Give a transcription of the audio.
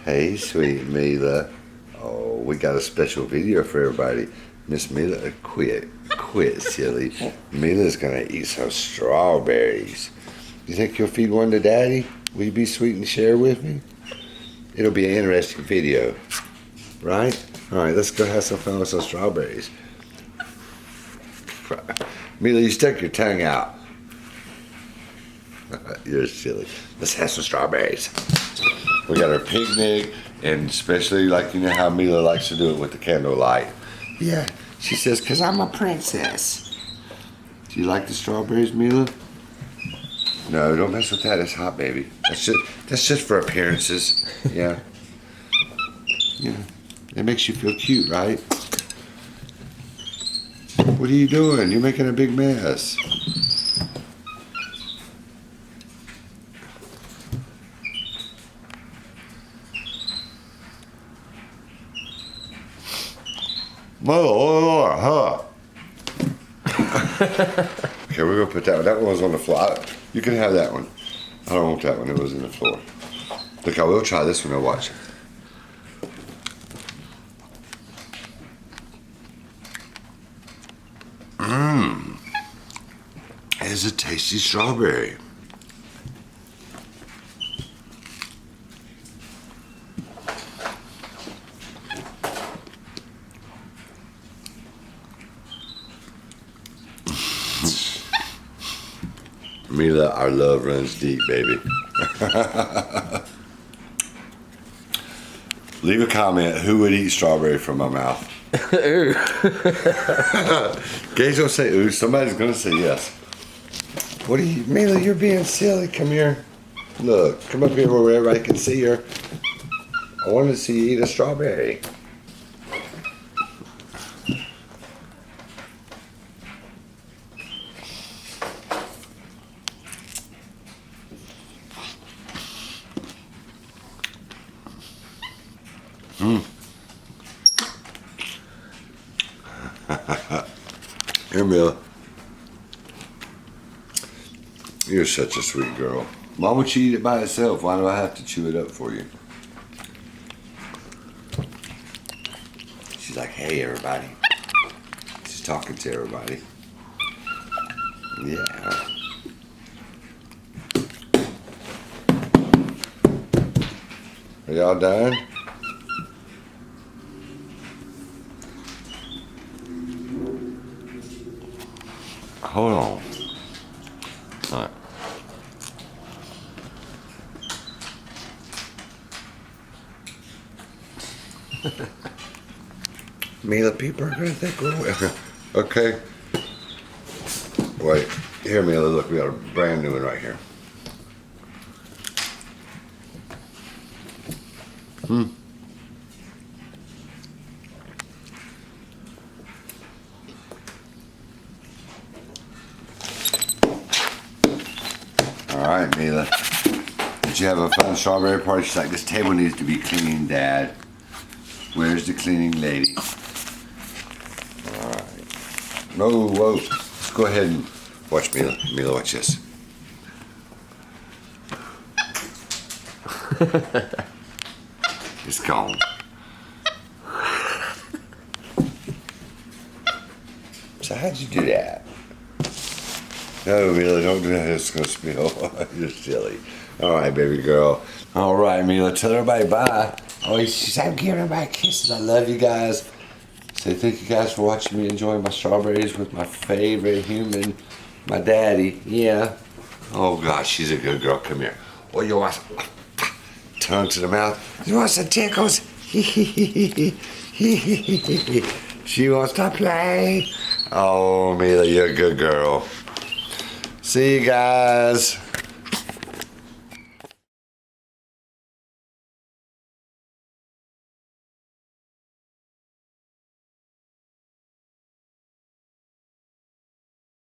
Hey, sweet Meela. Oh, we got a special video for everybody. Miss Meela, quit, silly. Meela's gonna eat some strawberries. You think you'll feed one to Daddy? Will you be sweet and share with me? It'll be an interesting video, right? All right, let's go have some fun with some strawberries. Meela, you stuck your tongue out. You're silly. Let's have some strawberries. We got our picnic, and especially like you know how Meela likes to do it with the candlelight. Yeah, she says, 'cause I'm a princess. Do you like the strawberries, Meela? No, don't mess with that. It's hot, baby. That's just for appearances. Yeah. Yeah. It makes you feel cute, right? What are you doing? You're making a big mess. Mother, huh? Okay, we're gonna put that one. That one was on the floor. You can have that one. I don't want that one. It was in the floor. Look, I will try this one. Now watch. Mmm. It's a tasty strawberry. Meela, our love runs deep, baby. Leave a comment. Who would eat strawberry from my mouth? Ooh. Gage will say ooh. Somebody's gonna say yes. What are you, Meela? You're being silly. Come here. Look, come up here where everybody can see her. I wanted to see you eat a strawberry. Here, Meela. You're such a sweet girl. Why won't you eat it by itself? Why do I have to chew it up for you? She's like, hey, everybody. She's talking to everybody. Yeah. Are y'all done? Hold on. All right. Meela, people are gonna think we're okay. Wait, here, Meela. Look, we got a brand new one right here. All right, Meela. Did you have a fun strawberry party? She's like, this table needs to be clean, Dad. Where's the cleaning lady? All right. Whoa, whoa. Let's go ahead and watch Meela. Meela, watch this. It's gone. So how'd you do that? No, Meela, don't do that. It's gonna spill. You're silly. All right, baby girl. All right, Meela, tell everybody bye. Oh, she's I'm giving everybody kisses. I love you guys. Say thank you guys for watching me enjoying my strawberries with my favorite human, my daddy. Yeah. Oh gosh, she's a good girl. Come here. Oh, you want some tongue to the mouth? You want some tickles? She wants to play. Oh, Meela, you're a good girl. See you guys.